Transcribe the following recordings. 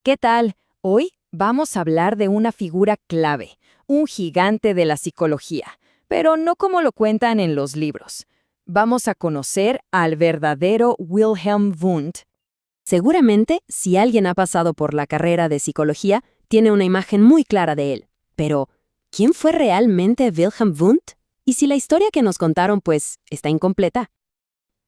¿Qué tal? Hoy vamos a hablar de una figura clave, un gigante de la psicología, pero no como lo cuentan en los libros. Vamos a conocer al verdadero Wilhelm Wundt. Seguramente, si alguien ha pasado por la carrera de psicología, tiene una imagen muy clara de él. Pero, ¿quién fue realmente Wilhelm Wundt? ¿Y si la historia que nos contaron, pues, está incompleta?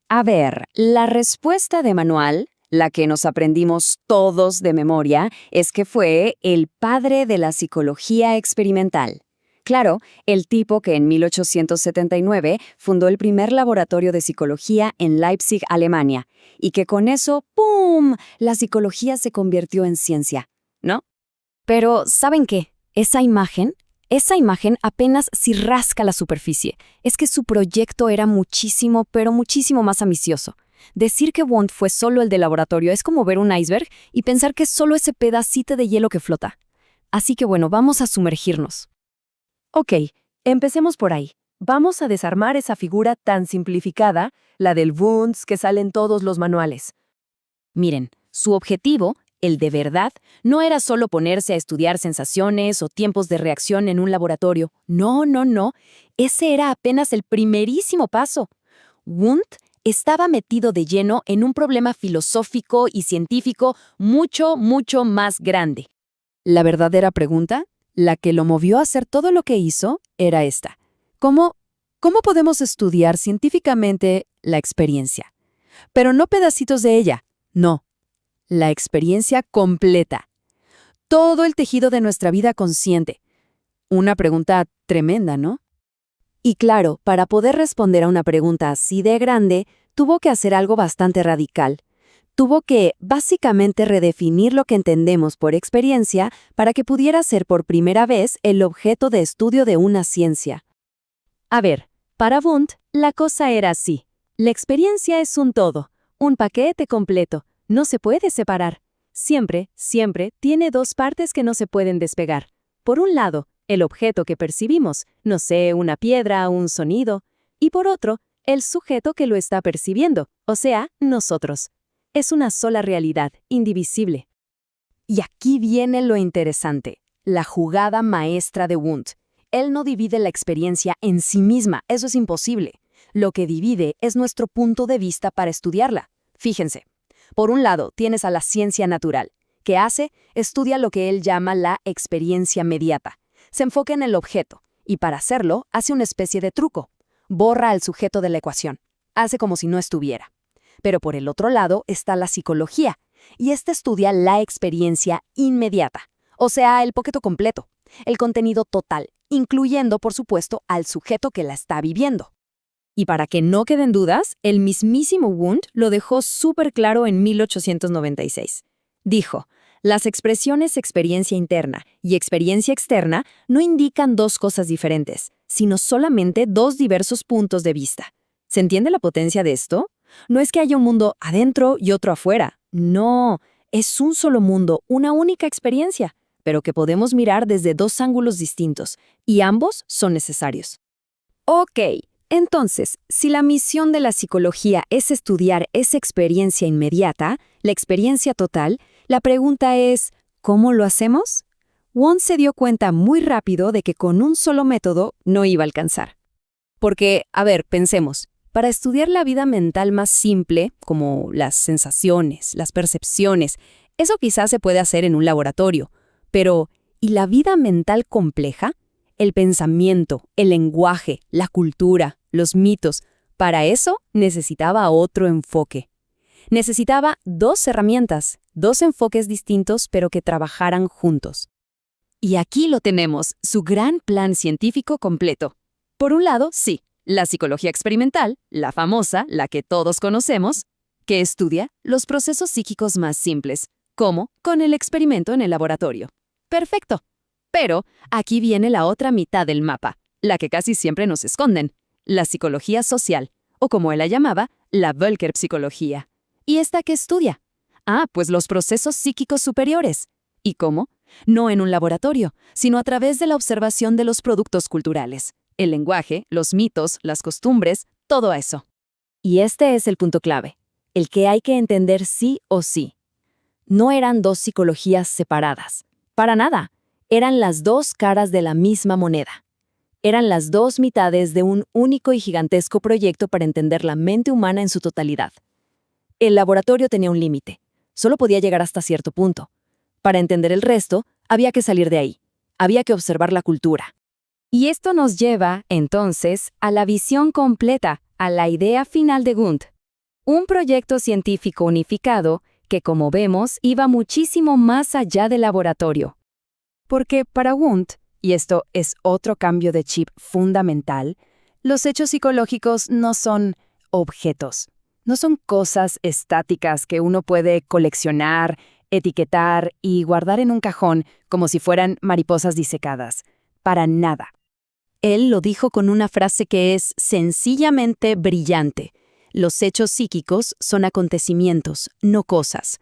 A ver, la respuesta de manual, la que nos aprendimos todos de memoria, es que fue el padre de la psicología experimental. Claro, el tipo que en 1879 fundó el primer laboratorio de psicología en Leipzig, Alemania, y que con eso, ¡pum!, la psicología se convirtió en ciencia, ¿no? Pero, ¿saben qué? Esa imagen apenas si rasca la superficie. Es que su proyecto era muchísimo, pero muchísimo más ambicioso. Decir que Wundt fue solo el de laboratorio es como ver un iceberg y pensar que es solo ese pedacito de hielo que flota. Así que bueno, vamos a sumergirnos. Ok, empecemos por ahí. Vamos a desarmar esa figura tan simplificada, la del Wundt que sale en todos los manuales. Miren, su objetivo, el de verdad, no era solo ponerse a estudiar sensaciones o tiempos de reacción en un laboratorio. No, no, no. Ese era apenas el primerísimo paso. Wundt estaba metido de lleno en un problema filosófico y científico mucho, mucho más grande. La verdadera pregunta, la que lo movió a hacer todo lo que hizo, era esta. ¿Cómo podemos estudiar científicamente la experiencia? Pero no pedacitos de ella, no. La experiencia completa. Todo el tejido de nuestra vida consciente. Una pregunta tremenda, ¿no? Y claro, para poder responder a una pregunta así de grande, tuvo que hacer algo bastante radical. Tuvo que, básicamente, redefinir lo que entendemos por experiencia para que pudiera ser por primera vez el objeto de estudio de una ciencia. A ver, para Wundt, la cosa era así. La experiencia es un todo, un paquete completo. No se puede separar. Siempre, siempre, tiene dos partes que no se pueden despegar. Por un lado, el objeto que percibimos, no sé, una piedra o un sonido, y por otro, el sujeto que lo está percibiendo, o sea, nosotros. Es una sola realidad, indivisible. Y aquí viene lo interesante, la jugada maestra de Wundt. Él no divide la experiencia en sí misma, eso es imposible. Lo que divide es nuestro punto de vista para estudiarla. Fíjense. Por un lado, tienes a la ciencia natural. ¿Qué hace? Estudia lo que él llama la experiencia mediata. Se enfoca en el objeto, y para hacerlo, hace una especie de truco. Borra al sujeto de la ecuación. Hace como si no estuviera. Pero por el otro lado está la psicología, y esta estudia la experiencia inmediata, o sea, el paquete completo, el contenido total, incluyendo, por supuesto, al sujeto que la está viviendo. Y para que no queden dudas, el mismísimo Wundt lo dejó súper claro en 1896. Dijo, las expresiones experiencia interna y experiencia externa no indican dos cosas diferentes, sino solamente dos diversos puntos de vista. ¿Se entiende la potencia de esto? No es que haya un mundo adentro y otro afuera. No, es un solo mundo, una única experiencia, pero que podemos mirar desde dos ángulos distintos, y ambos son necesarios. Ok. Entonces, si la misión de la psicología es estudiar esa experiencia inmediata, la experiencia total, la pregunta es, ¿cómo lo hacemos? Wundt se dio cuenta muy rápido de que con un solo método no iba a alcanzar. Porque, a ver, pensemos, para estudiar la vida mental más simple, como las sensaciones, las percepciones, eso quizás se puede hacer en un laboratorio, pero ¿y la vida mental compleja? El pensamiento, el lenguaje, la cultura, los mitos. Para eso necesitaba otro enfoque. Necesitaba dos herramientas, dos enfoques distintos pero que trabajaran juntos. Y aquí lo tenemos, su gran plan científico completo. Por un lado, sí, la psicología experimental, la famosa, la que todos conocemos, que estudia los procesos psíquicos más simples, como con el experimento en el laboratorio. Perfecto. Pero aquí viene la otra mitad del mapa, la que casi siempre nos esconden, la psicología social, o como él la llamaba, la Völkerpsychología. ¿Y esta qué estudia? Ah, pues los procesos psíquicos superiores. ¿Y cómo? No en un laboratorio, sino a través de la observación de los productos culturales, el lenguaje, los mitos, las costumbres, todo eso. Y este es el punto clave, el que hay que entender sí o sí. No eran dos psicologías separadas. Para nada. Eran las dos caras de la misma moneda. Eran las dos mitades de un único y gigantesco proyecto para entender la mente humana en su totalidad. El laboratorio tenía un límite. Solo podía llegar hasta cierto punto. Para entender el resto, había que salir de ahí. Había que observar la cultura. Y esto nos lleva, entonces, a la visión completa, a la idea final de Wundt. Un proyecto científico unificado que, como vemos, iba muchísimo más allá del laboratorio. Porque para Wundt, y esto es otro cambio de chip fundamental, los hechos psicológicos no son objetos, no son cosas estáticas que uno puede coleccionar, etiquetar y guardar en un cajón como si fueran mariposas disecadas. Para nada. Él lo dijo con una frase que es sencillamente brillante. Los hechos psíquicos son acontecimientos, no cosas.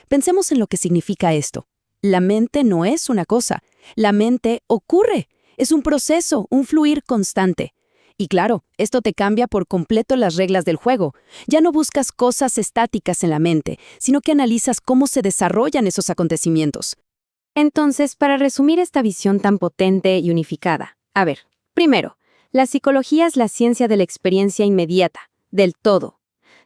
Pensemos en lo que significa esto. La mente no es una cosa. La mente ocurre. Es un proceso, un fluir constante. Y claro, esto te cambia por completo las reglas del juego. Ya no buscas cosas estáticas en la mente, sino que analizas cómo se desarrollan esos acontecimientos. Entonces, para resumir esta visión tan potente y unificada, a ver, primero, la psicología es la ciencia de la experiencia inmediata, del todo.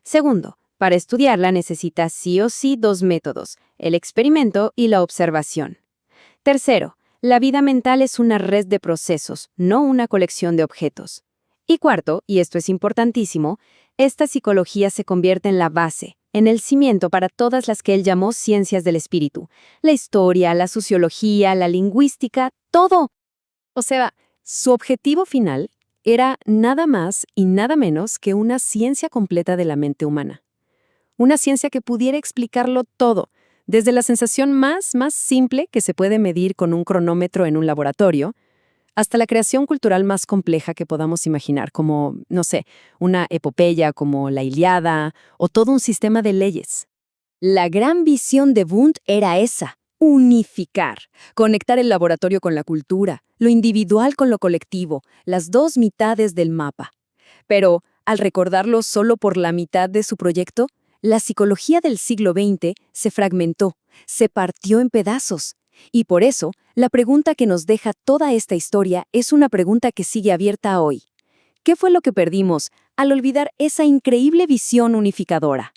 Segundo, para estudiarla necesitas sí o sí dos métodos, el experimento y la observación. Tercero, la vida mental es una red de procesos, no una colección de objetos. Y cuarto, y esto es importantísimo, esta psicología se convierte en la base, en el cimiento para todas las que él llamó ciencias del espíritu. La historia, la sociología, la lingüística, todo. O sea, su objetivo final era nada más y nada menos que una ciencia completa de la mente humana. Una ciencia que pudiera explicarlo todo, desde la sensación más simple que se puede medir con un cronómetro en un laboratorio, hasta la creación cultural más compleja que podamos imaginar, como, no sé, una epopeya como la Ilíada o todo un sistema de leyes. La gran visión de Wundt era esa, unificar, conectar el laboratorio con la cultura, lo individual con lo colectivo, las dos mitades del mapa. Pero, al recordarlo solo por la mitad de su proyecto, la psicología del siglo XX se fragmentó, se partió en pedazos. Y por eso, la pregunta que nos deja toda esta historia es una pregunta que sigue abierta hoy. ¿Qué fue lo que perdimos al olvidar esa increíble visión unificadora?